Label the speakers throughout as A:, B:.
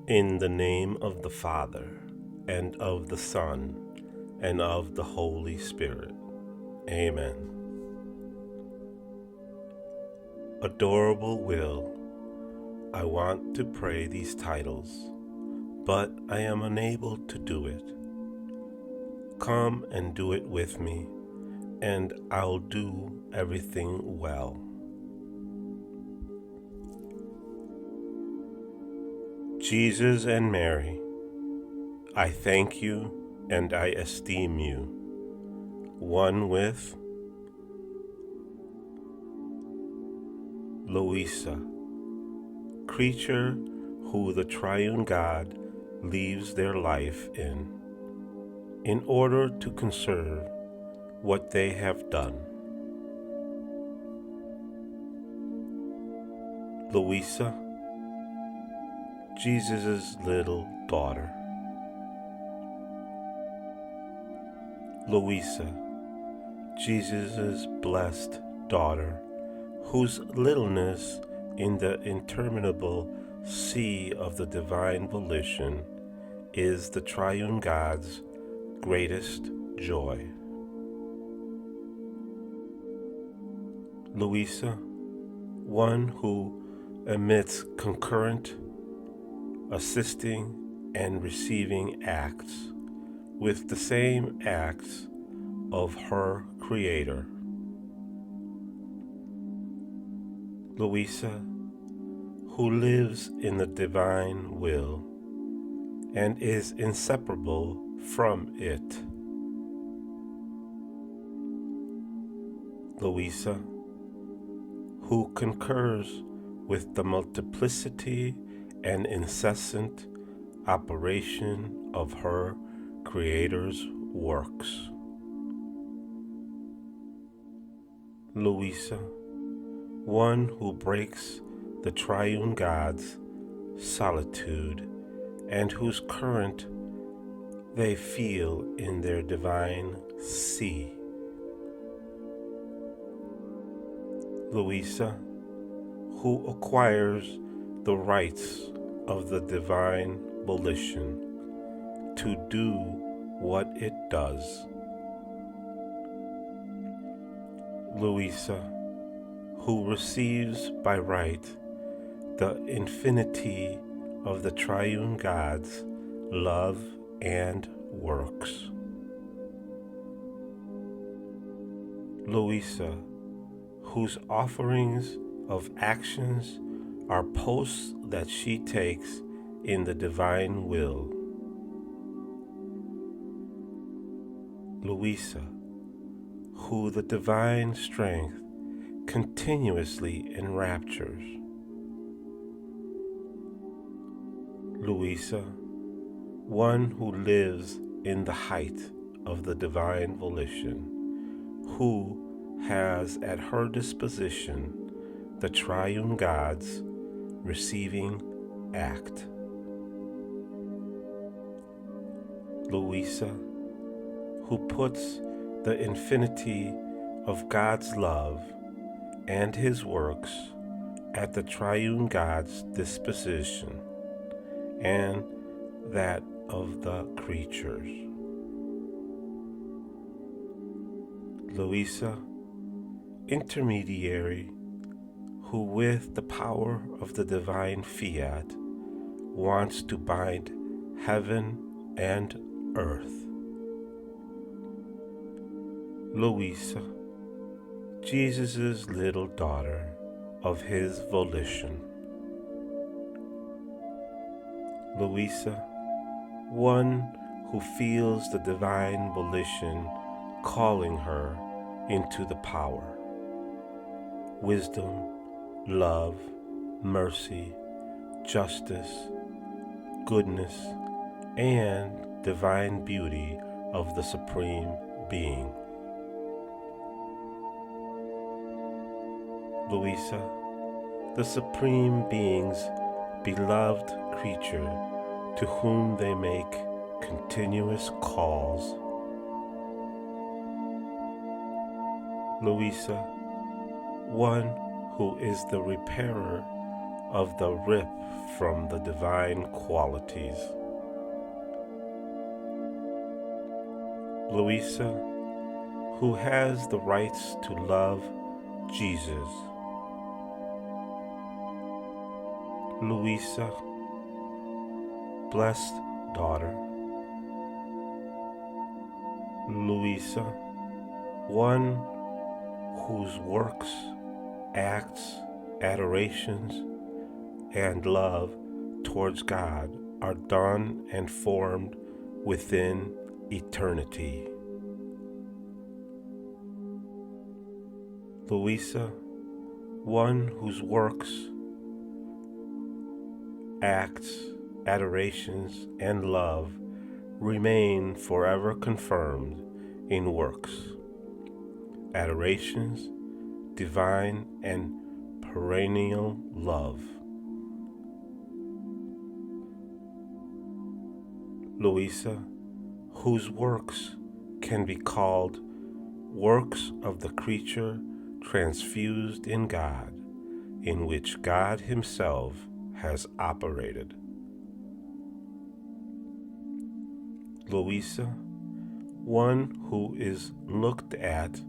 A: In the name of the Father, and of the Son, and of the Holy Spirit. Amen. Adorable Will, I want to pray these titles, but I am unable to do it. Come and do it with me, and I'll do everything well. Jesus and Mary, I thank you and I esteem you, one with Luisa, creature who the triune God leaves their life in order to conserve what they have done. Luisa, Jesus' little daughter. Luisa, Jesus' blessed daughter, whose littleness in the interminable sea of the divine volition is the triune God's greatest joy. Luisa, one who emits concurrent, assisting, and receiving acts with the same acts of her Creator. Luisa, who lives in the divine will and is inseparable from it. Luisa, who concurs with the multiplicity and incessant operation of her Creator's works. Luisa, one who breaks the triune God's solitude and whose current they feel in their divine sea. Luisa, who acquires the rights of the divine volition to do what it does. Luisa, who receives by right the infinity of the triune God's love and works. Luisa, whose offerings of actions are posts that she takes in the divine will. Luisa, who the divine strength continuously enraptures. Luisa, one who lives in the height of the divine volition, who has at her disposition the triune God's receiving act. Luisa, who puts the infinity of God's love and His works at the triune God's disposition and that of the creatures. Luisa, intermediary, who with the power of the divine Fiat wants to bind heaven and earth. Luisa, Jesus' little daughter of His volition. Luisa, one who feels the divine volition calling her into the power, wisdom, love, mercy, justice, goodness, and divine beauty of the Supreme Being. Luisa, the Supreme Being's beloved creature to whom they make continuous calls. Luisa, one who is the repairer of the rip from the divine qualities. Luisa, who has the rights to love Jesus. Luisa, blessed daughter. Luisa, one whose works, acts, adorations, and love towards God are done and formed within eternity. Luisa, one whose works, acts, adorations, and love remain forever confirmed in works, adorations, divine and perennial love. Luisa, whose works can be called works of the creature transfused in God, in which God Himself has operated. Luisa, one who is looked at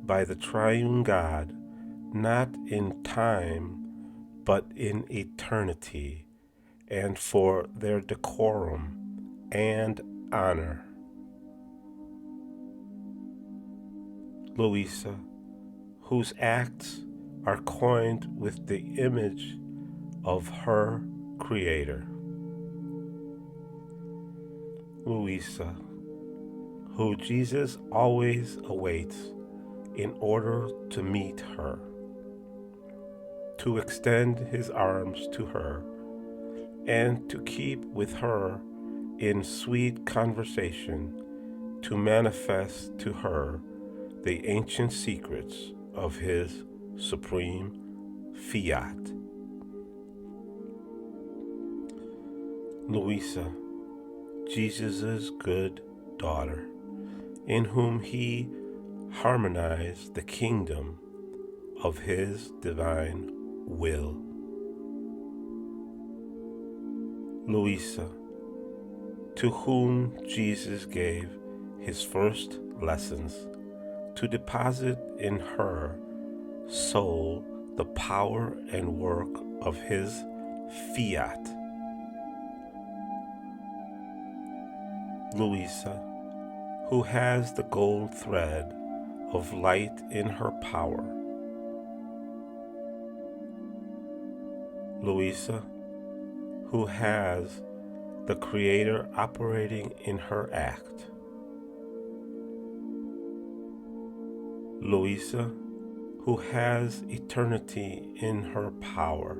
A: by the triune God not in time but in eternity, and for their decorum and honor. Luisa, whose acts are coined with the image of her Creator. Luisa, who Jesus always awaits in order to meet her, to extend His arms to her, and to keep with her in sweet conversation, to manifest to her the ancient secrets of His supreme Fiat. Luisa, Jesus' good daughter, in whom He harmonized the kingdom of His divine will. Luisa, to whom Jesus gave His first lessons, to deposit in her soul the power and work of His Fiat. Luisa, who has the gold thread of light in her power. Luisa, who has the Creator operating in her act. Luisa, who has eternity in her power.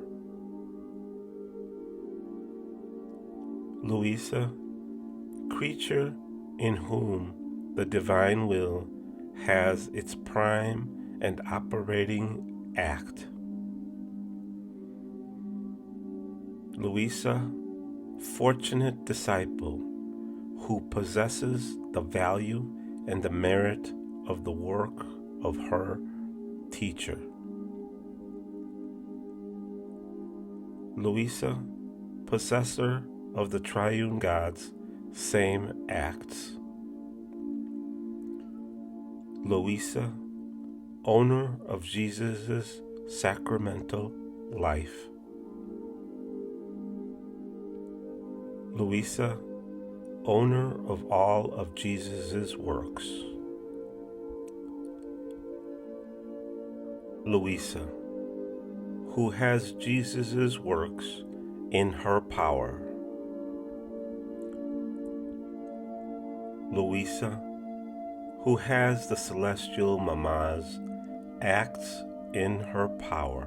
A: Luisa, creature in whom the divine will has its prime and operating act. Luisa, fortunate disciple who possesses the value and the merit of the work of her teacher. Luisa, possessor of the triune God's same acts. Luisa, owner of Jesus' sacramental life. Luisa, owner of all of Jesus' works. Luisa, who has Jesus' works in her power. Luisa, who has the celestial Mama's acts in her power.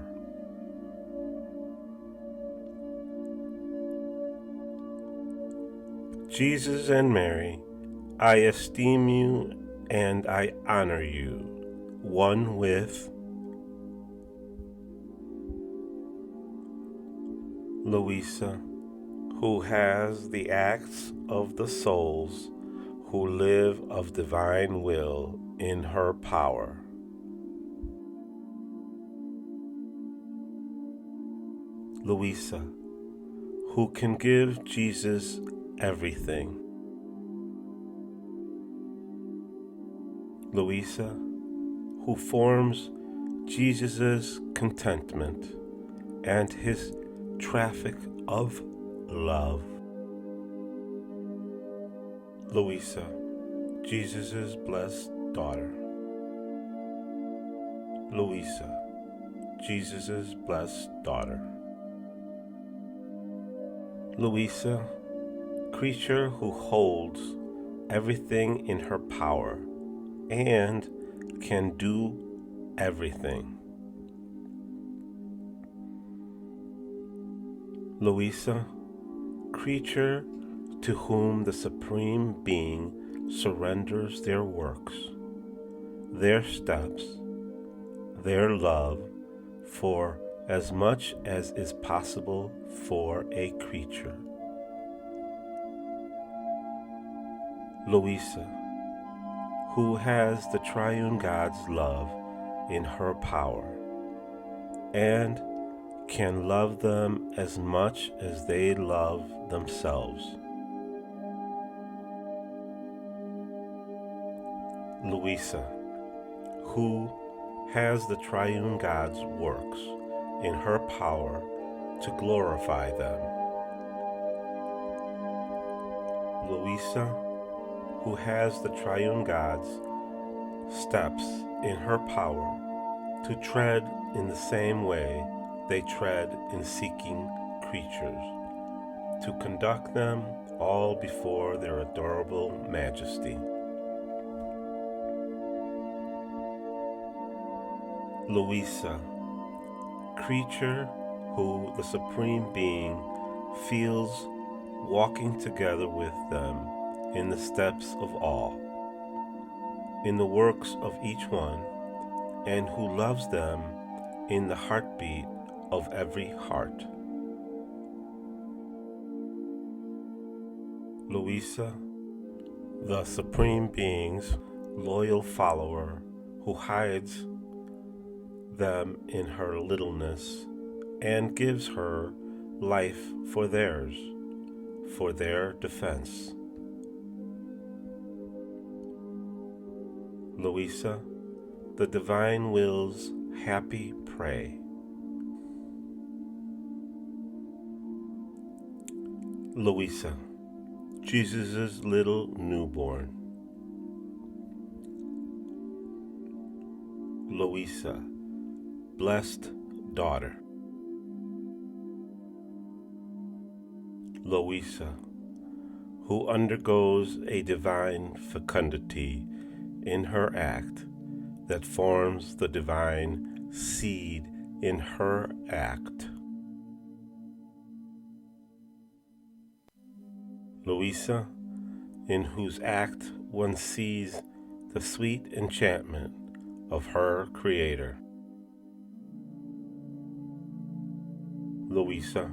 A: Jesus and Mary, I esteem you and I honor you, one with Luisa, who has the acts of the souls who live of divine will in her power. Luisa, who can give Jesus everything. Luisa, who forms Jesus' contentment and his traffic of love. Luisa, Jesus' blessed daughter. Luisa, Jesus' blessed daughter. Luisa, creature who holds everything in her power and can do everything. Luisa, creature to whom the Supreme Being surrenders their works, their steps, their love for as much as is possible for a creature. Luisa, who has the triune God's love in her power and can love them as much as they love themselves. Luisa, who has the triune God's works in her power to glorify them. Luisa, who has the triune God's steps in her power to tread in the same way they tread in seeking creatures, to conduct them all before their adorable majesty. Luisa, creature who the Supreme Being feels walking together with them in the steps of all, in the works of each one, and who loves them in the heartbeat of every heart. Luisa, the Supreme Being's loyal follower who hides them in her littleness and gives her life for theirs, for their defense. Luisa, the divine will's happy prey. Luisa, Jesus' little newborn. Luisa, blessed daughter. Luisa, who undergoes a divine fecundity in her act that forms the divine seed in her act. Luisa, in whose act one sees the sweet enchantment of her Creator. Luisa,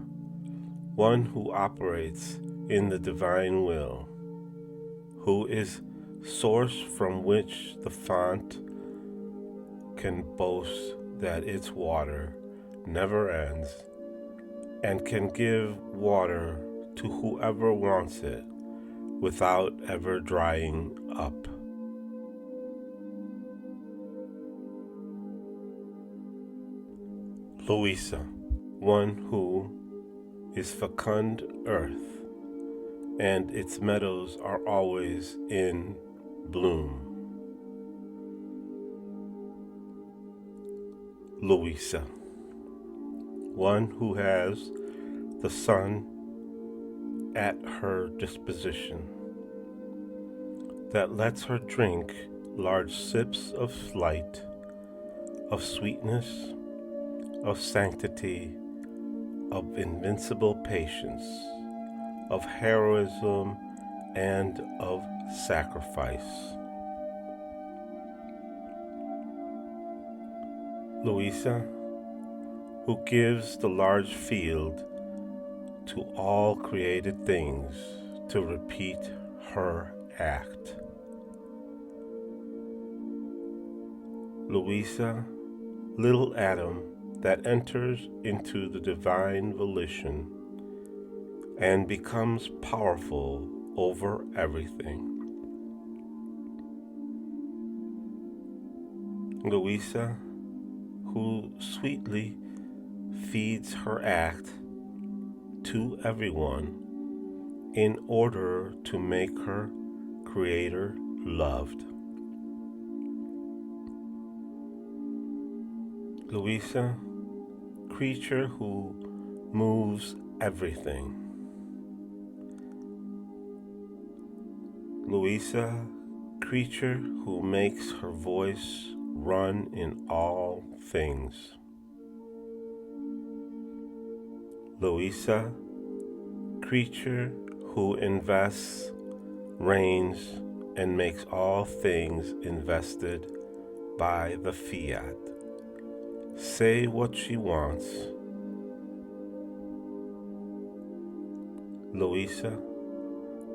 A: one who operates in the divine will, who is source from which the fount can boast that its water never ends and can give water to whoever wants it without ever drying up. Luisa, one who is fecund earth, and its meadows are always in bloom. Luisa, one who has the sun at her disposition, that lets her drink large sips of light, of sweetness, of sanctity, of invincible patience, of heroism, and of sacrifice. Luisa, who gives the large field to all created things to repeat her act. Luisa, little Adam, that enters into the divine volition and becomes powerful over everything. Luisa, who sweetly feeds her act to everyone in order to make her Creator loved. Luisa, creature who moves everything. Luisa, creature who makes her voice run in all things. Luisa, creature who invests, reigns, and makes all things invested by the Fiat. Say what she wants. Luisa,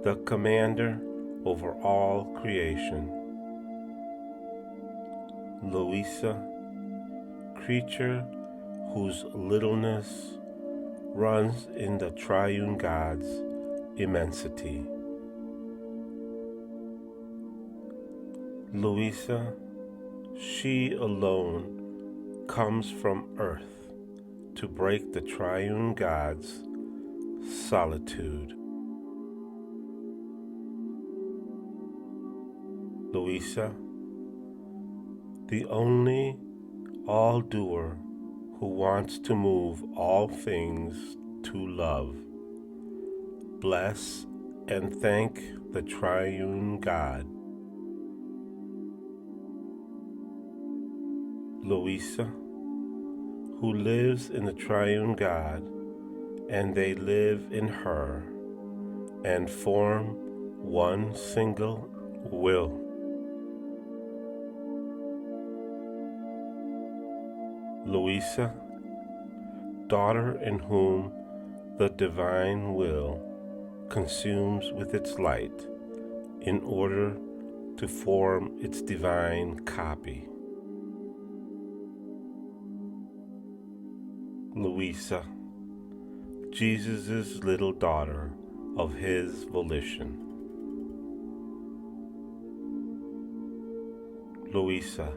A: the commander over all creation. Luisa, creature whose littleness runs in the triune God's immensity. Luisa, she alone comes from earth to break the triune God's solitude. Luisa, the only all-doer who wants to move all things to love. Bless and thank the triune God. Luisa, who lives in the triune God, and they live in her, and form one single will. Luisa, daughter in whom the divine will consumes with its light in order to form its divine copy. Luisa, Jesus' little daughter of his volition. Luisa,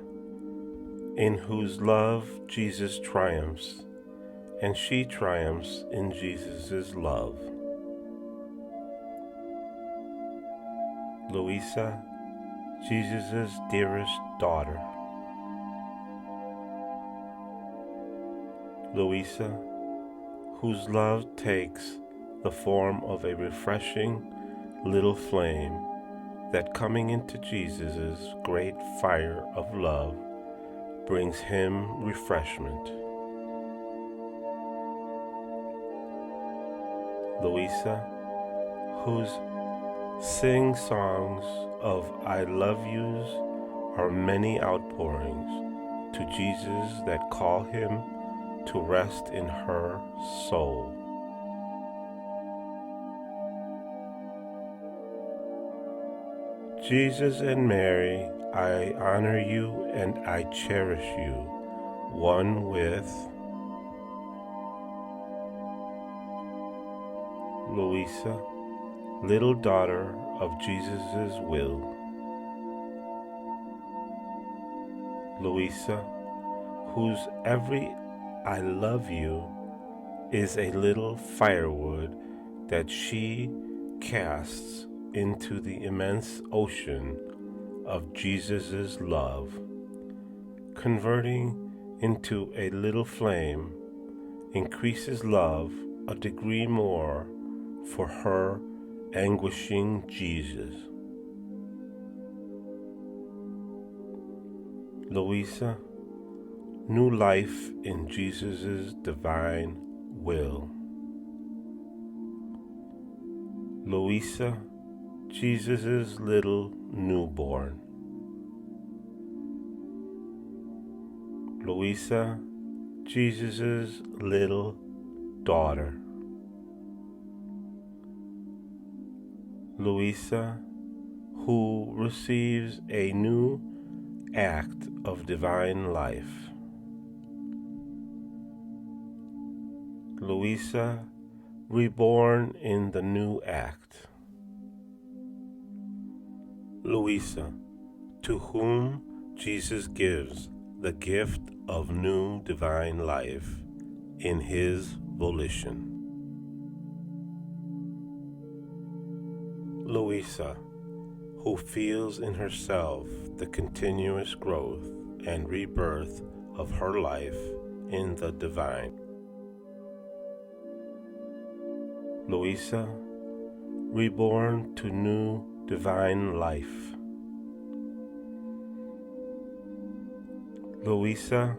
A: in whose love Jesus triumphs, and she triumphs in Jesus' love. Luisa, Jesus' dearest daughter. Luisa, whose love takes the form of a refreshing little flame that, coming into Jesus' great fire of love, brings him refreshment. Luisa, whose sing songs of I love yous are many outpourings to Jesus that call him to rest in her soul. Jesus and Mary, I honor you and I cherish you, one with Luisa, little daughter of Jesus' will. Luisa, whose every I love you is a little firewood that she casts into the immense ocean of Jesus' love, converting into a little flame, increases love a degree more for her anguishing Jesus. Luisa, new life in Jesus' divine will. Luisa, Jesus' little newborn. Luisa, Jesus' little daughter. Luisa, who receives a new act of divine life. Luisa, reborn in the new act. Luisa, to whom Jesus gives the gift of new divine life in his volition. Luisa, who feels in herself the continuous growth and rebirth of her life in the divine. Luisa, reborn to new divine life. Luisa,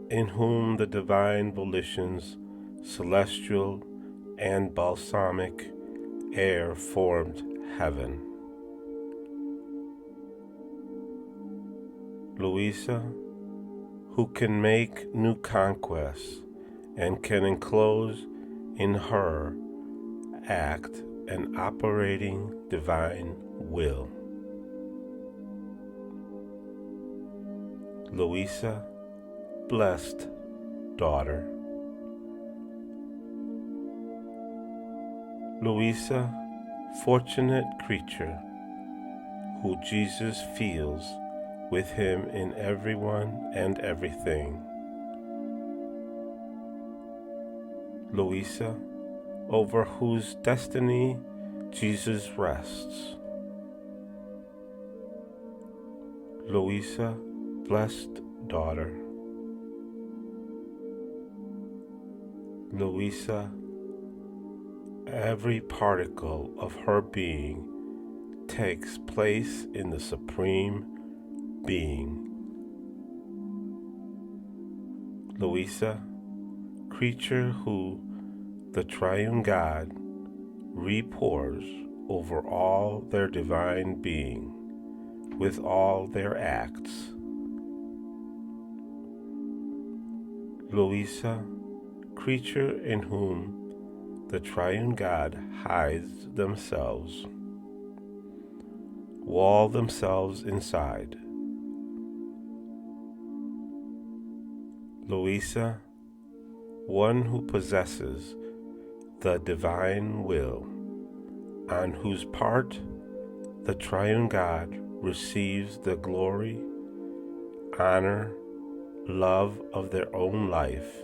A: in whom the divine volition's celestial and balsamic air formed heaven. Luisa, who can make new conquests and can enclose in her act an operating divine will. Luisa, blessed daughter. Luisa, fortunate creature, who Jesus feels with him in everyone and everything. Luisa, over whose destiny Jesus rests. Luisa, blessed daughter. Luisa, every particle of her being takes place in the Supreme Being. Luisa, creature who the Triune God repours over all their divine being with all their acts. Luisa, creature in whom the Triune God hides themselves, wall themselves inside. Luisa, one who possesses the divine will, on whose part the Triune God receives the glory, honor, love of their own life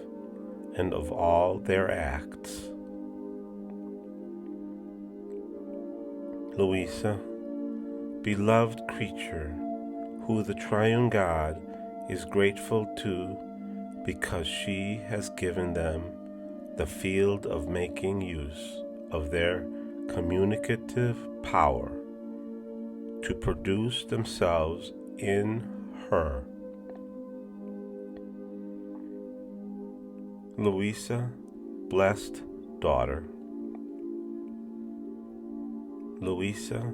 A: and of all their acts. Luisa, beloved creature, who the Triune God is grateful to because she has given them the field of making use of their communicative power to produce themselves in her. Luisa, blessed daughter. Luisa,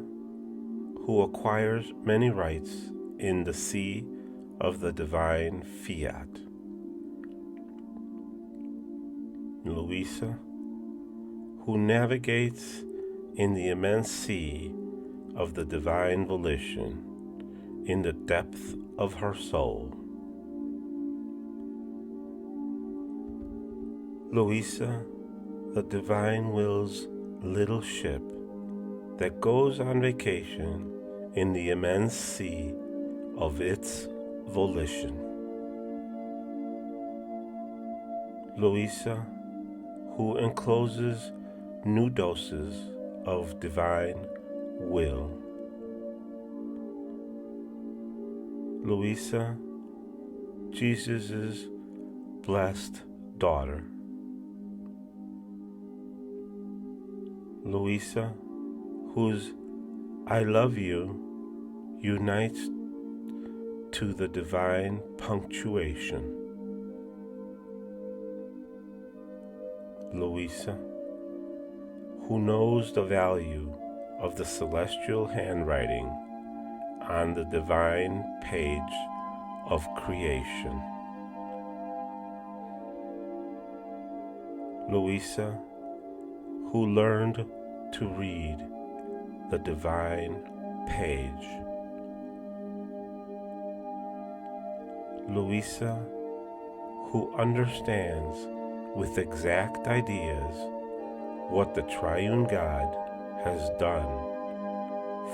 A: who acquires many rights in the sea of the divine Fiat. Luisa, who navigates in the immense sea of the divine volition in the depth of her soul. Luisa, the divine will's little ship that goes on vacation in the immense sea of its volition. Luisa, who encloses new doses of divine will. Luisa, Jesus' blessed daughter. Luisa, whose I love you unites to the divine punctuation. Luisa, who knows the value of the celestial handwriting on the divine page of creation. Luisa, who learned to read the divine page. Luisa, who understands with exact ideas what the triune God has done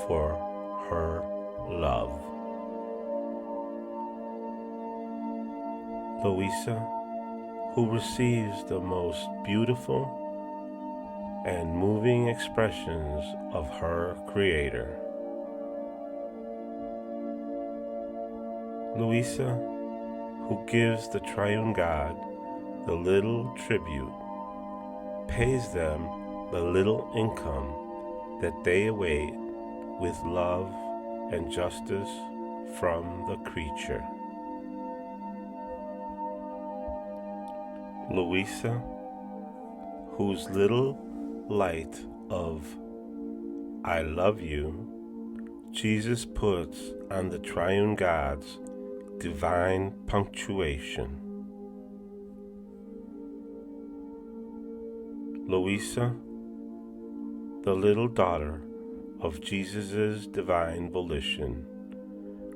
A: for her love. Luisa, who receives the most beautiful and moving expressions of her Creator. Luisa, who gives the triune God the little tribute, pays them the little income that they await with love and justice from the creature. Luisa, whose little light of I love you Jesus puts on the triune God's divine punctuation. Luisa, the little daughter of Jesus' divine volition,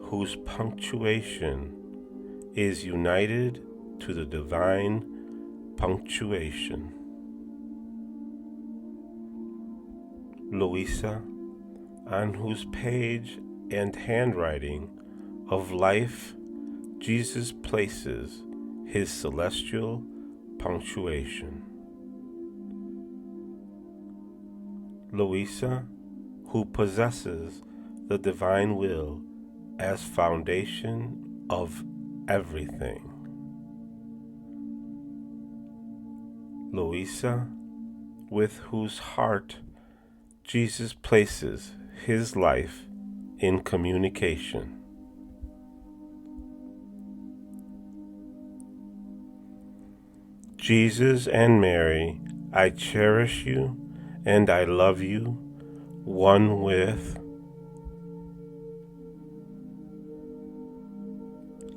A: whose punctuation is united to the divine punctuation. Luisa, on whose page and handwriting of life Jesus places his celestial punctuation. Luisa, who possesses the divine will as foundation of everything. Luisa, with whose heart Jesus places his life in communication. Jesus and Mary, I cherish you and I love you, one with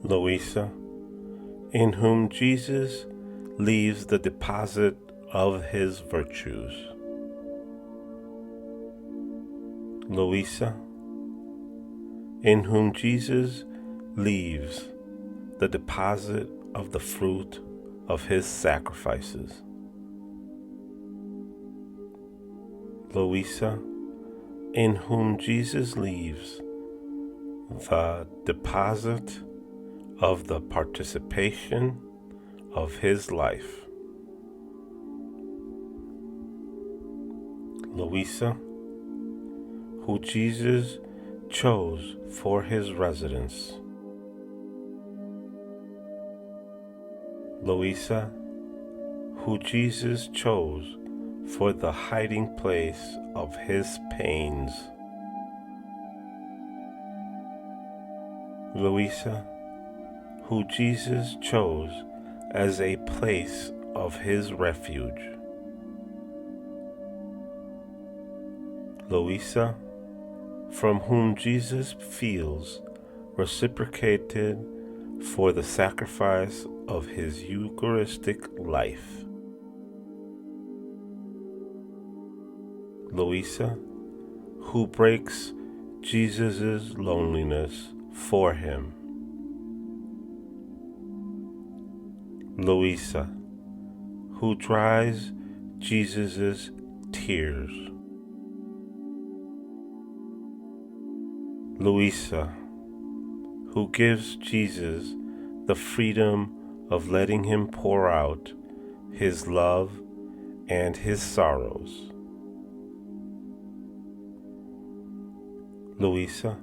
A: Luisa, in whom Jesus leaves the deposit of his virtues. Luisa, in whom Jesus leaves the deposit of the fruit of his sacrifices. Luisa, in whom Jesus leaves the deposit of the participation of his life. Luisa, who Jesus chose for his residence. Luisa, who Jesus chose for the hiding place of his pains. Luisa, who Jesus chose as a place of his refuge. Luisa, from whom Jesus feels reciprocated for the sacrifice of his Eucharistic life. Luisa, who breaks Jesus' loneliness for him. Luisa, who dries Jesus' tears. Luisa, who gives Jesus the freedom of letting him pour out his love and his sorrows. Luisa,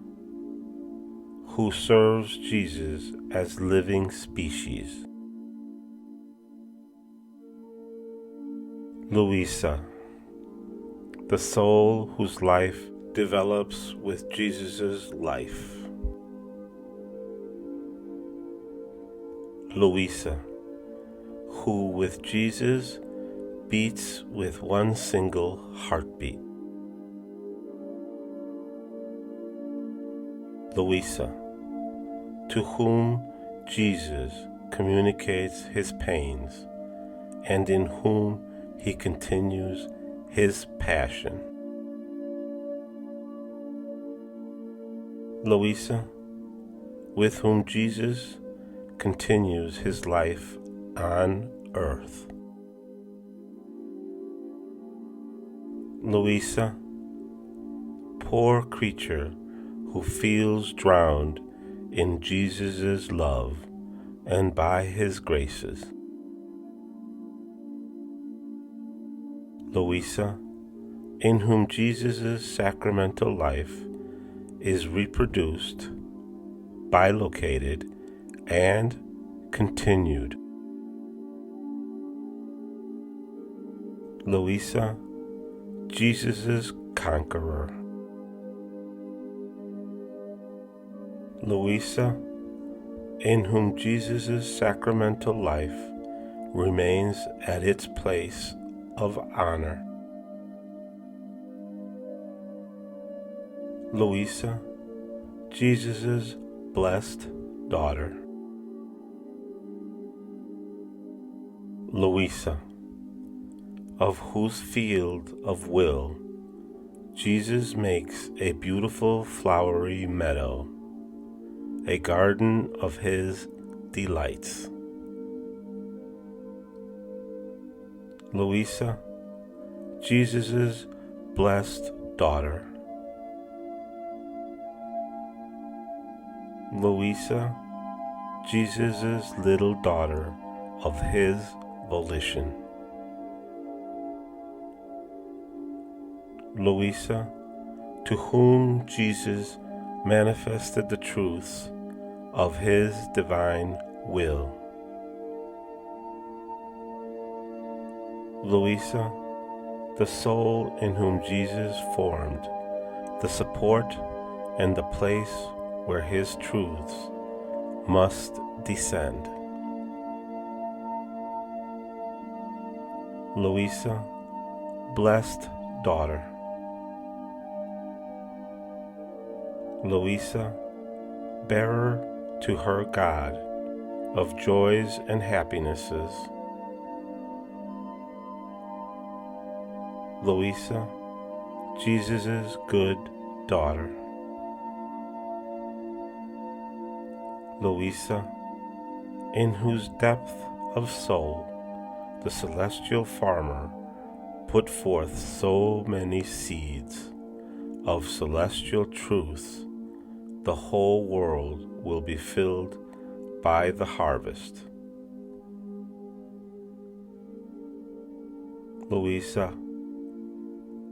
A: who serves Jesus as living species. Luisa, the soul whose life develops with Jesus' life. Luisa, who with Jesus beats with one single heartbeat. Luisa, to whom Jesus communicates his pains and in whom he continues his passion. Luisa, with whom Jesus continues his life on earth. Luisa, poor creature who feels drowned in Jesus' love and by his graces. Luisa, in whom Jesus' sacramental life is reproduced, bilocated, and continued. Luisa, Jesus' conqueror. Luisa, in whom Jesus' sacramental life remains at its place of honor. Luisa, Jesus' blessed daughter. Luisa, of whose field of will Jesus makes a beautiful flowery meadow, a garden of his delights. Luisa, Jesus' blessed daughter. Luisa, Jesus' little daughter of his volition. Luisa, to whom Jesus manifested the truths of his divine will. Luisa, the soul in whom Jesus formed the support and the place where his truths must descend. Luisa, blessed daughter. Luisa, bearer to her God of joys and happinesses. Luisa, Jesus' good daughter. Luisa, in whose depth of soul the celestial farmer put forth so many seeds of celestial truths, the whole world will be filled by the harvest. Luisa,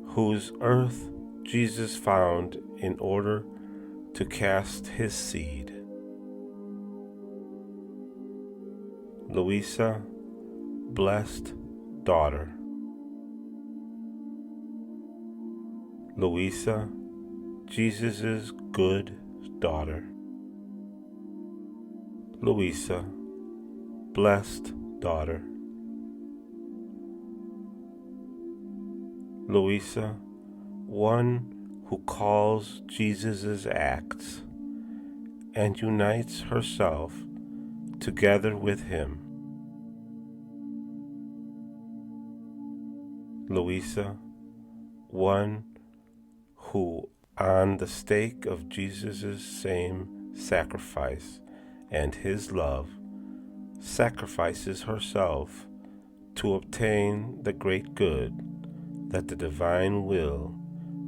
A: whose earth Jesus found in order to cast his seed. Luisa, blessed daughter. Luisa, Jesus' good daughter. Luisa, blessed daughter. Luisa, one who calls Jesus' acts and unites herself together with him. Luisa, one who, on the stake of Jesus' same sacrifice and his love, sacrifices herself to obtain the great good that the divine will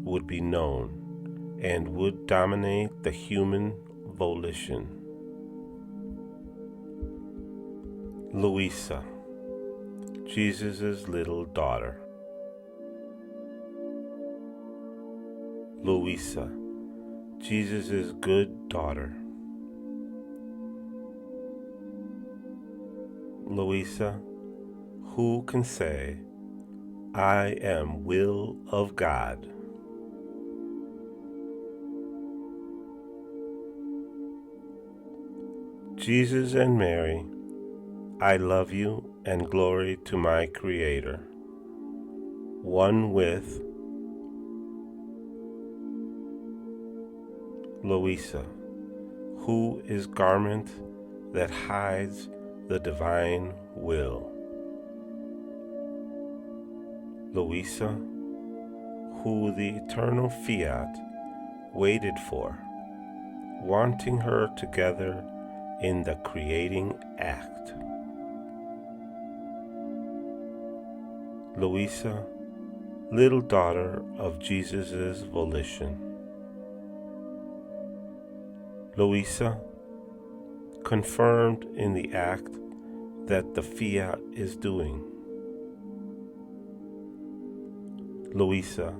A: would be known and would dominate the human volition. Luisa, Jesus' little daughter. Luisa, Jesus' good daughter. Luisa, who can say, I am will of God? Jesus and Mary, I love you and glory to my Creator, one with Luisa, who is garment that hides the divine will. Luisa, who the eternal Fiat waited for, wanting her together in the creating act. Luisa, little daughter of Jesus' volition. Luisa, confirmed in the act that the Fiat is doing. Luisa,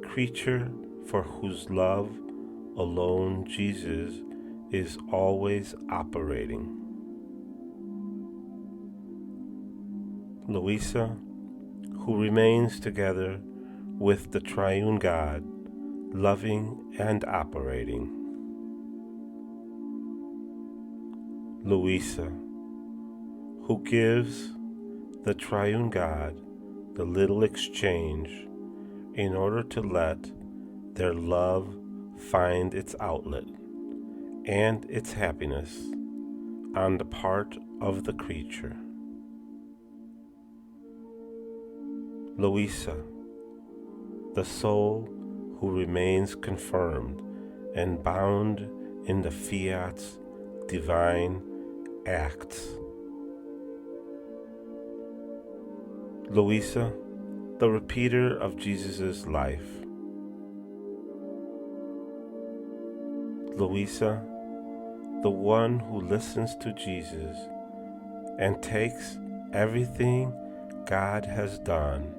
A: creature for whose love alone Jesus is always operating. Luisa, who remains together with the triune God, loving and operating. Luisa, who gives the triune God the little exchange in order to let their love find its outlet and its happiness on the part of the creature. Luisa, the soul who remains confirmed and bound in the Fiat's divine acts. Luisa, the repeater of Jesus' life. Luisa, the one who listens to Jesus and takes everything God has done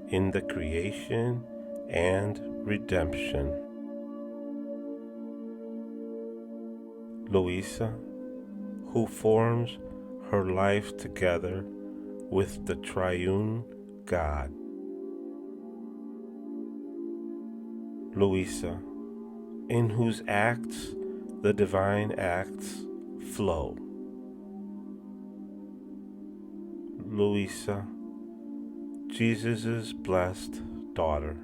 A: in the creation and redemption. Luisa, who forms her life together with the triune God. Luisa, in whose acts the divine acts flow. Luisa, Jesus' blessed daughter.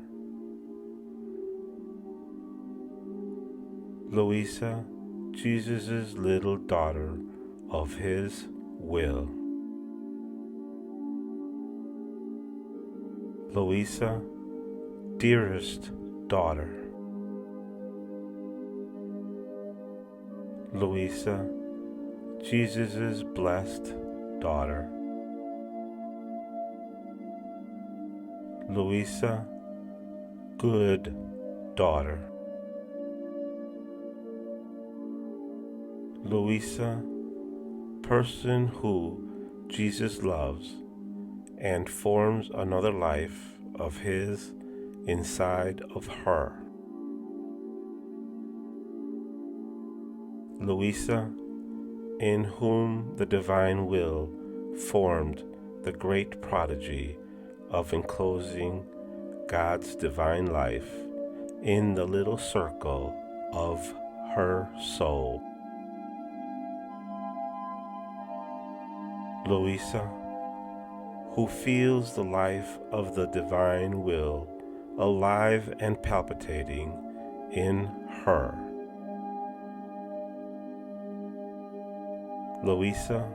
A: Luisa, Jesus' little daughter of his will. Luisa, dearest daughter. Luisa, Jesus' blessed daughter. Luisa, good daughter. Luisa, person who Jesus loves and forms another life of his inside of her. Luisa, in whom the divine will formed the great prodigy of enclosing God's divine life in the little circle of her soul. Luisa, who feels the life of the divine will alive and palpitating in her. Luisa,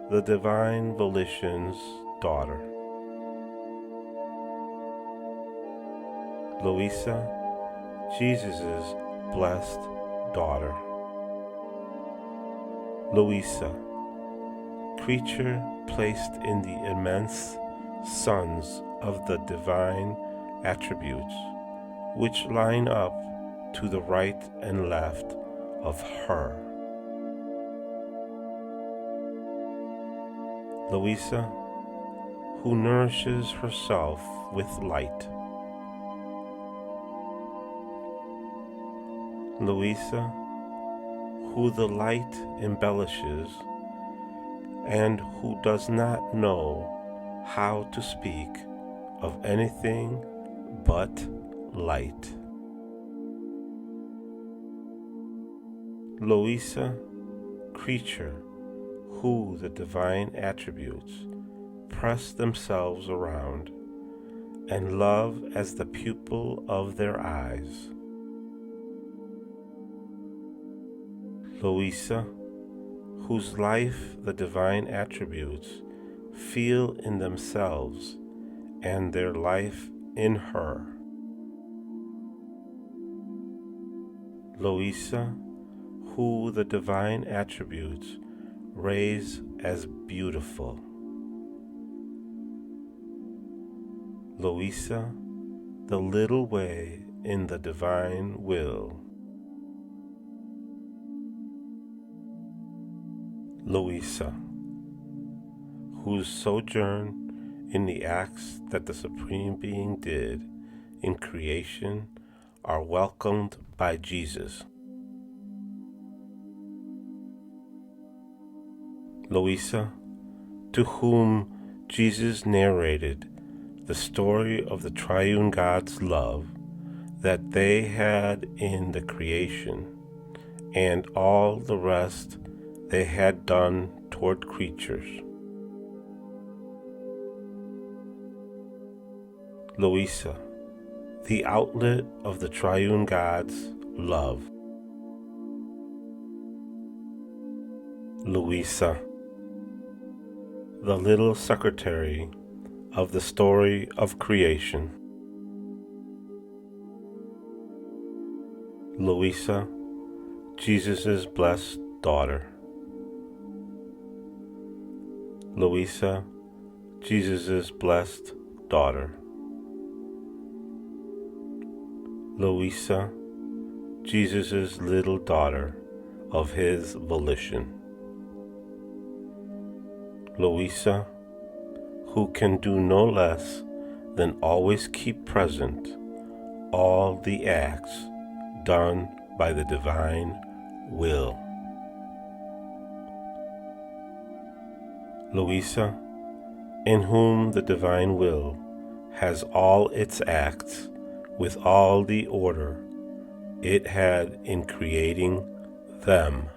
A: the divine volition's daughter. Luisa, Jesus' blessed daughter. Luisa, creature placed in the immense suns of the divine attributes, which line up to the right and left of her. Luisa, who nourishes herself with light. Luisa, who the light embellishes and who does not know how to speak of anything but light. Luisa, creature who the divine attributes press themselves around and love as the pupil of their eyes. Luisa, whose life the divine attributes feel in themselves and their life in her. Luisa, who the divine attributes raise as beautiful. Luisa, the little way in the divine will. Luisa, whose sojourn in the acts that the Supreme Being did in creation are welcomed by Jesus. Luisa, to whom Jesus narrated the story of the triune God's love that they had in the creation and all the rest they had done toward creatures. Luisa, the outlet of the triune God's love. Luisa, the little secretary of the story of creation. Luisa, Jesus' blessed daughter. Luisa, Jesus' blessed daughter. Luisa, Jesus' little daughter of his volition. Luisa, who can do no less than always keep present all the acts done by the divine will. Luisa, in whom the divine will has all its acts with all the order it had in creating them.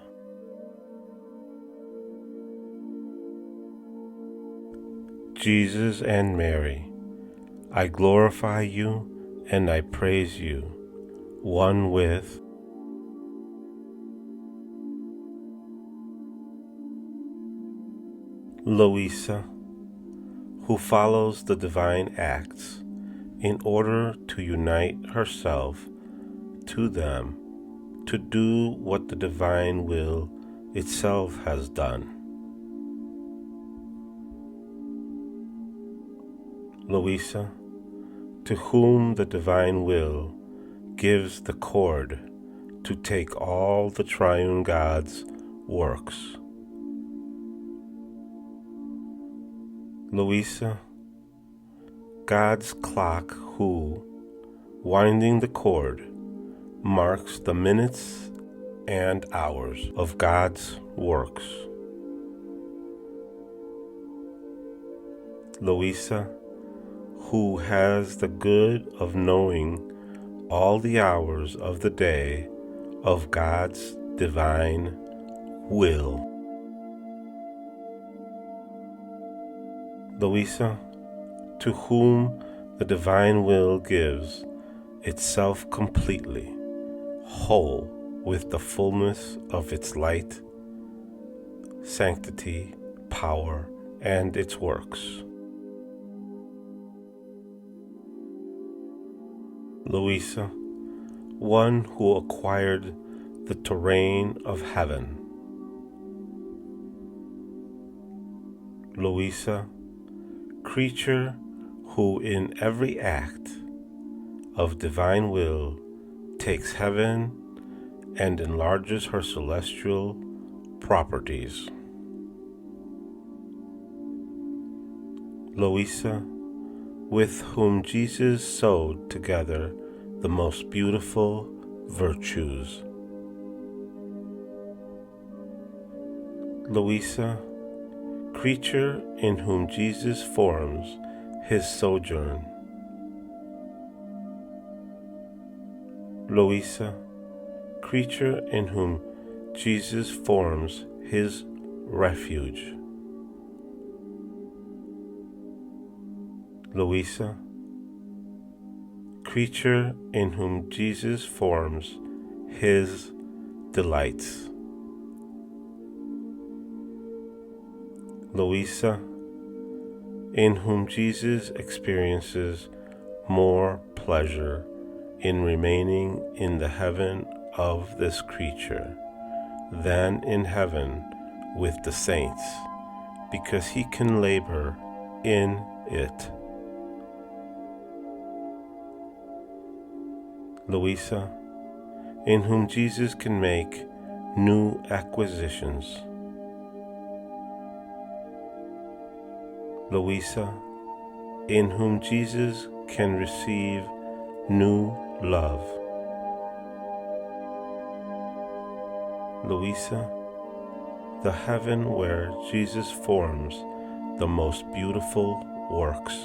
A: Jesus and Mary, I glorify you and I praise you, one with Luisa, who follows the divine acts in order to unite herself to them, to do what the divine will itself has done. Luisa, to whom the divine will gives the cord to take all the triune God's works. Luisa, God's clock who, winding the cord, marks the minutes and hours of God's works. Luisa, who has the good of knowing all the hours of the day of God's divine will. Luisa, to whom the divine will gives itself completely, whole with the fullness of its light, sanctity, power, and its works. Luisa, one who acquired the terrain of heaven. Luisa, creature who in every act of divine will takes heaven and enlarges her celestial properties. Luisa, with whom Jesus sewed together the most beautiful virtues. Luisa, creature in whom Jesus forms his sojourn. Luisa, creature in whom Jesus forms his refuge. Luisa, creature in whom Jesus forms his delights. Luisa, in whom Jesus experiences more pleasure in remaining in the heaven of this creature than in heaven with the saints, because he can labor in it. Luisa, in whom Jesus can make new acquisitions. Luisa, in whom Jesus can receive new love. Luisa, the heaven where Jesus forms the most beautiful works.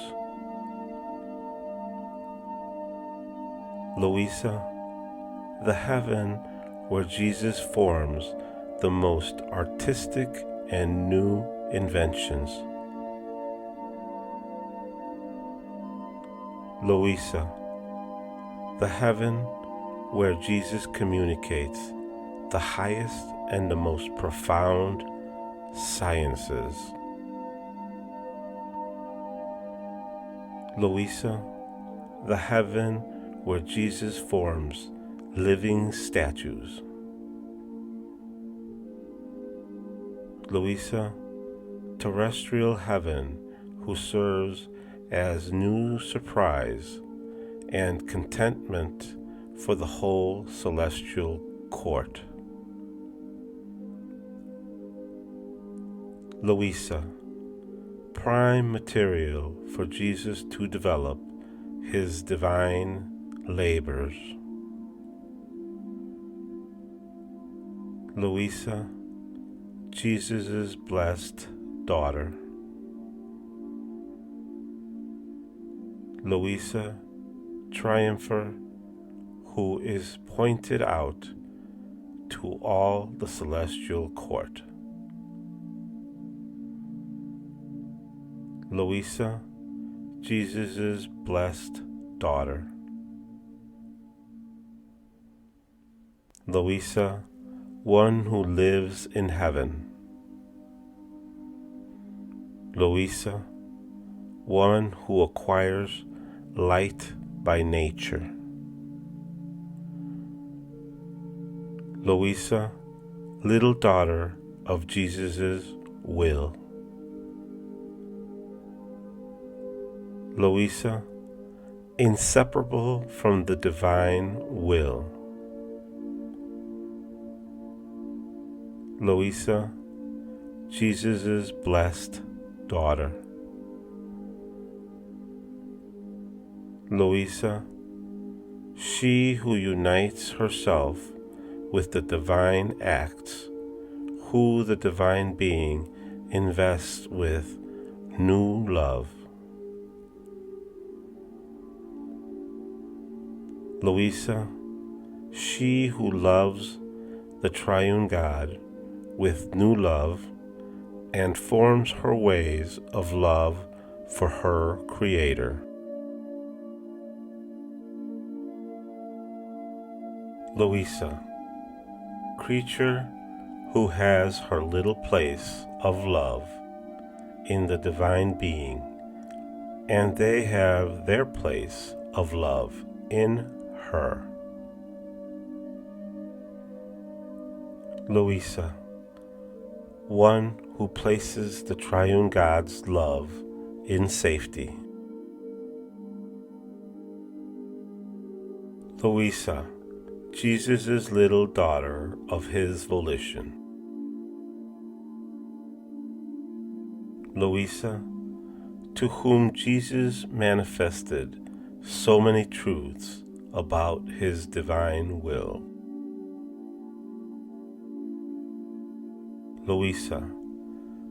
A: Luisa, the heaven where Jesus forms the most artistic and new inventions. Luisa, the heaven where Jesus communicates the highest and the most profound sciences. Luisa, the heaven where Jesus forms living statues. Luisa, terrestrial heaven who serves as new surprise and contentment for the whole celestial court. Luisa, prime material for Jesus to develop his divine labors. Luisa, Jesus' blessed daughter. Luisa, triumpher, who is pointed out to all the celestial court. Luisa, Jesus' blessed daughter. Luisa, one who lives in heaven. Luisa, one who acquires light by nature. Luisa, little daughter of Jesus' will. Luisa, inseparable from the divine will. Luisa, Jesus' blessed daughter. Luisa, she who unites herself with the divine acts, who the divine being invests with new love. Luisa, she who loves the triune God with new love and forms her ways of love for her Creator. Luisa, creature who has her little place of love in the divine being, and they have their place of love in her. Luisa, one who places the triune God's love in safety. Luisa, Jesus' little daughter of his volition. Luisa, to whom Jesus manifested so many truths about his divine will. Luisa,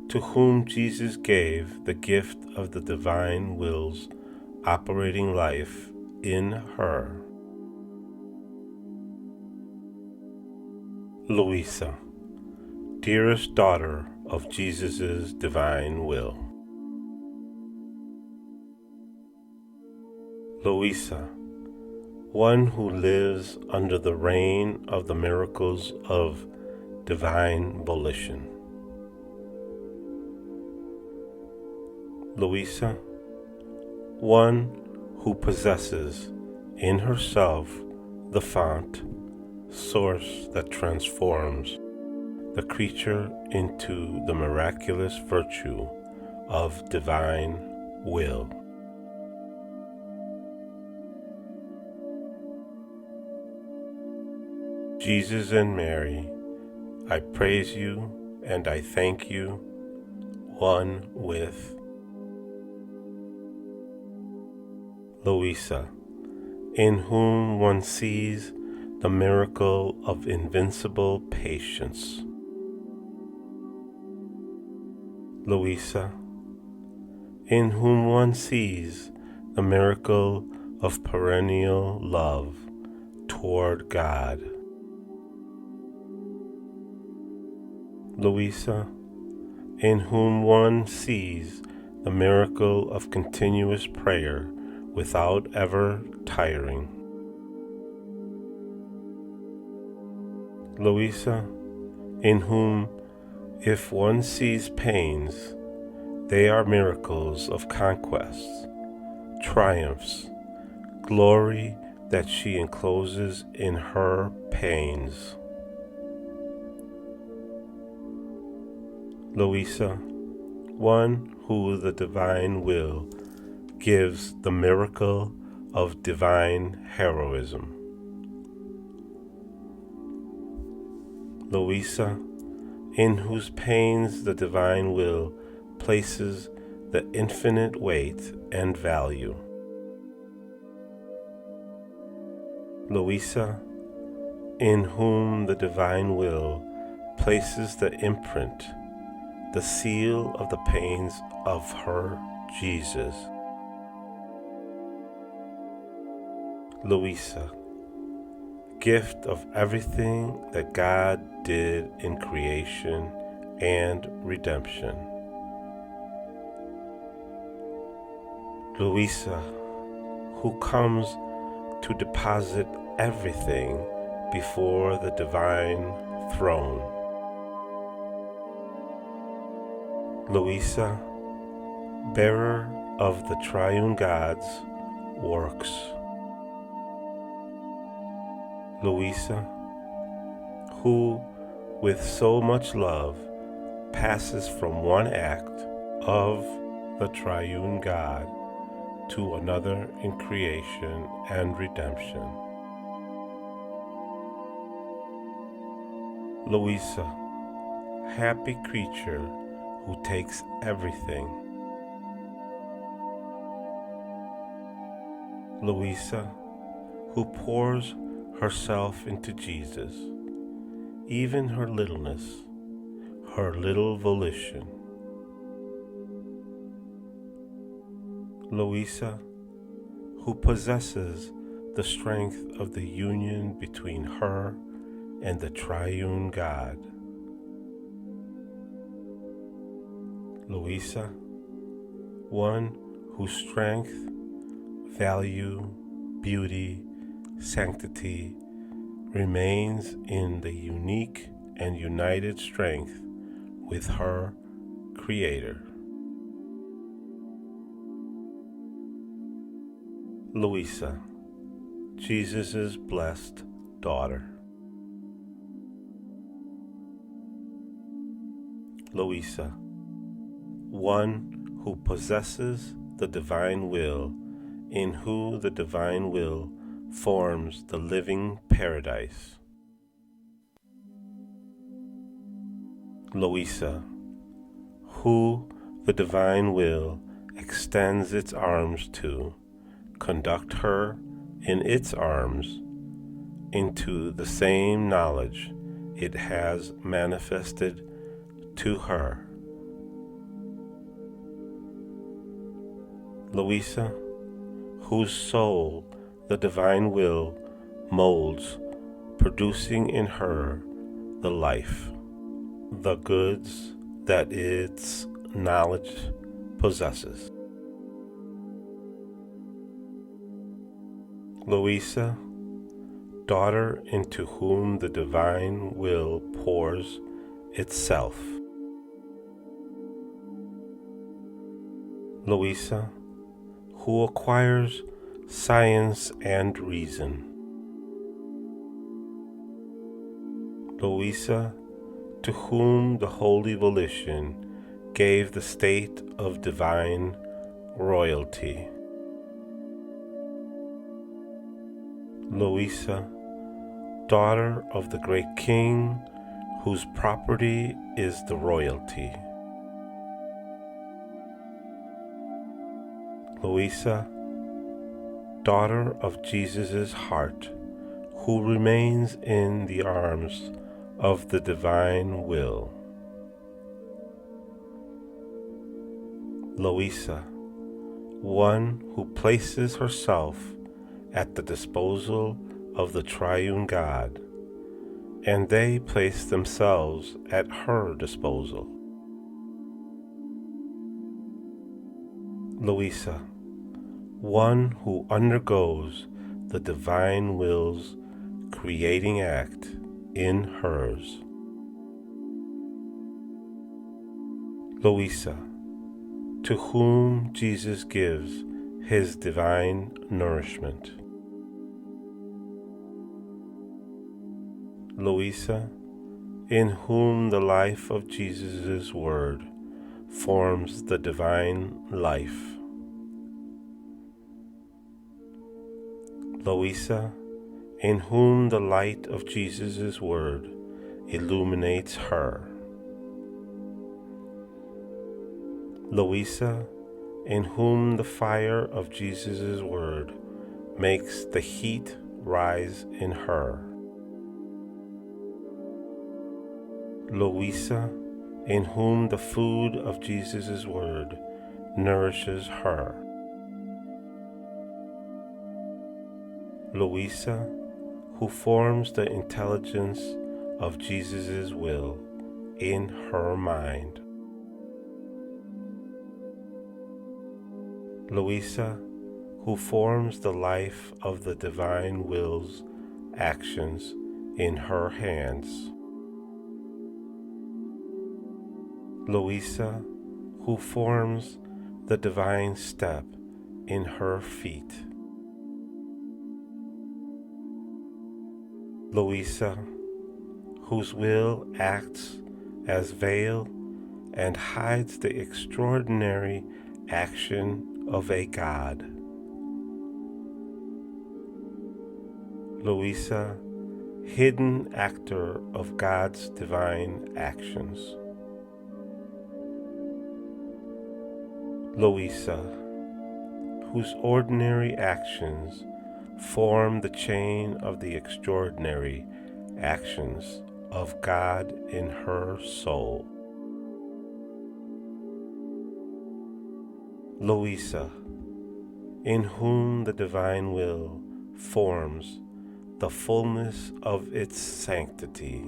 A: to whom Jesus gave the gift of the divine will's operating life in her. Luisa, dearest daughter of Jesus' divine will. Luisa, one who lives under the reign of the miracles of divine volition. Luisa, one who possesses in herself the fount, source that transforms the creature into the miraculous virtue of divine will. Jesus and Mary, I praise you and I thank you, one with Luisa, in whom one sees the miracle of invincible patience. Luisa, in whom one sees the miracle of perennial love toward God. Luisa, in whom one sees the miracle of continuous prayer without ever tiring. Luisa, in whom, if one sees pains, they are miracles of conquests, triumphs, glory that she encloses in her pains. Luisa, one who the divine will gives the miracle of divine heroism. Luisa, in whose pains the divine will places the infinite weight and value. Luisa, in whom the divine will places the imprint, the seal of the pains of her Jesus. Luisa, gift of everything that God did in creation and redemption. Luisa, who comes to deposit everything before the divine throne. Luisa, bearer of the triune God's works. Luisa, who with so much love passes from one act of the triune God to another in creation and redemption. Luisa, happy creature who takes everything. Luisa, who pours herself into Jesus, even her littleness, her little volition. Luisa, who possesses the strength of the union between her and the triune God. Luisa, one whose strength, value, beauty, sanctity remains in the unique and united strength with her Creator. Luisa, Jesus' blessed daughter. Luisa, one who possesses the divine will, in who the divine will forms the living paradise. Luisa, who the divine will extends its arms to, conduct her in its arms into the same knowledge it has manifested to her. Luisa, whose soul the divine will molds, producing in her the life, the goods that its knowledge possesses. Luisa, daughter into whom the divine will pours itself. Luisa, who acquires science and reason. Luisa, to whom the holy volition gave the state of divine royalty. Luisa, daughter of the great king whose property is the royalty. Luisa, daughter of Jesus' heart, who remains in the arms of the divine will. Luisa, one who places herself at the disposal of the triune God, and they place themselves at her disposal. Luisa, one who undergoes the divine will's creating act in hers. Luisa, to whom Jesus gives his divine nourishment. Luisa, in whom the life of Jesus' word forms the divine life. Luisa, in whom the light of Jesus' word illuminates her. Luisa, in whom the fire of Jesus' word makes the heat rise in her. Luisa, in whom the food of Jesus' word nourishes her. Luisa, who forms the intelligence of Jesus' will in her mind. Luisa, who forms the life of the divine will's actions in her hands. Luisa, who forms the divine step in her feet. Luisa, whose will acts as veil and hides the extraordinary action of a God. Luisa, hidden actor of God's divine actions. Luisa, whose ordinary actions form the chain of the extraordinary actions of God in her soul. Luisa, in whom the divine will forms the fullness of its sanctity.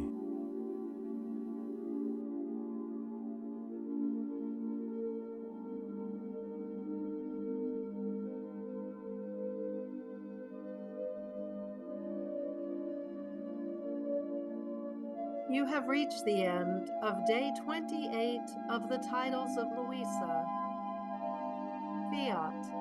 B: You have reached the end of day 28 of the Titles of Luisa. Fiat.